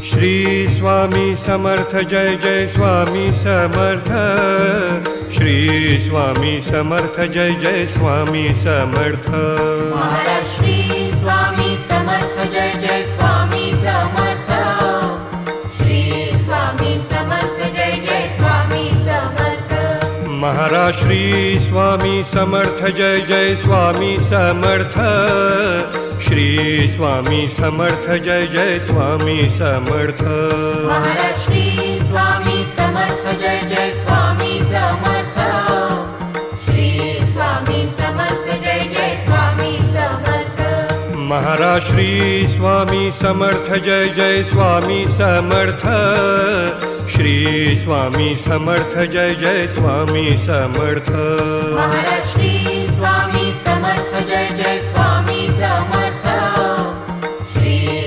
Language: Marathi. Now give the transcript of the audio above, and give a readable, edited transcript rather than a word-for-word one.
श्री स्वामी समर्थ जय जय स्वामी समर्थ। श्री स्वामी समर्थ जय जय स्वामी समर्थ। महाराज श्री स्वामी समर्थ जय जय स्वामी समर्थ। श्री स्वामी समर्थ जय जय स्वामी समर्थ। महाराज श्री स्वामी समर्थ जय जय स्वामी समर्थ। श्री स्वामी समर्थ जय जय स्वामी समर्थ। महाराज श्री स्वामी समर्थ जय जय स्वामी समर्थ। श्री स्वामी समर्थ जय जय स्वामी समर्थ। महाराज श्री स्वामी समर्थ जय जय स्वामी समर्थ। श्री स्वामी समर्थ जय जय स्वामी समर्थ। महाराज श्री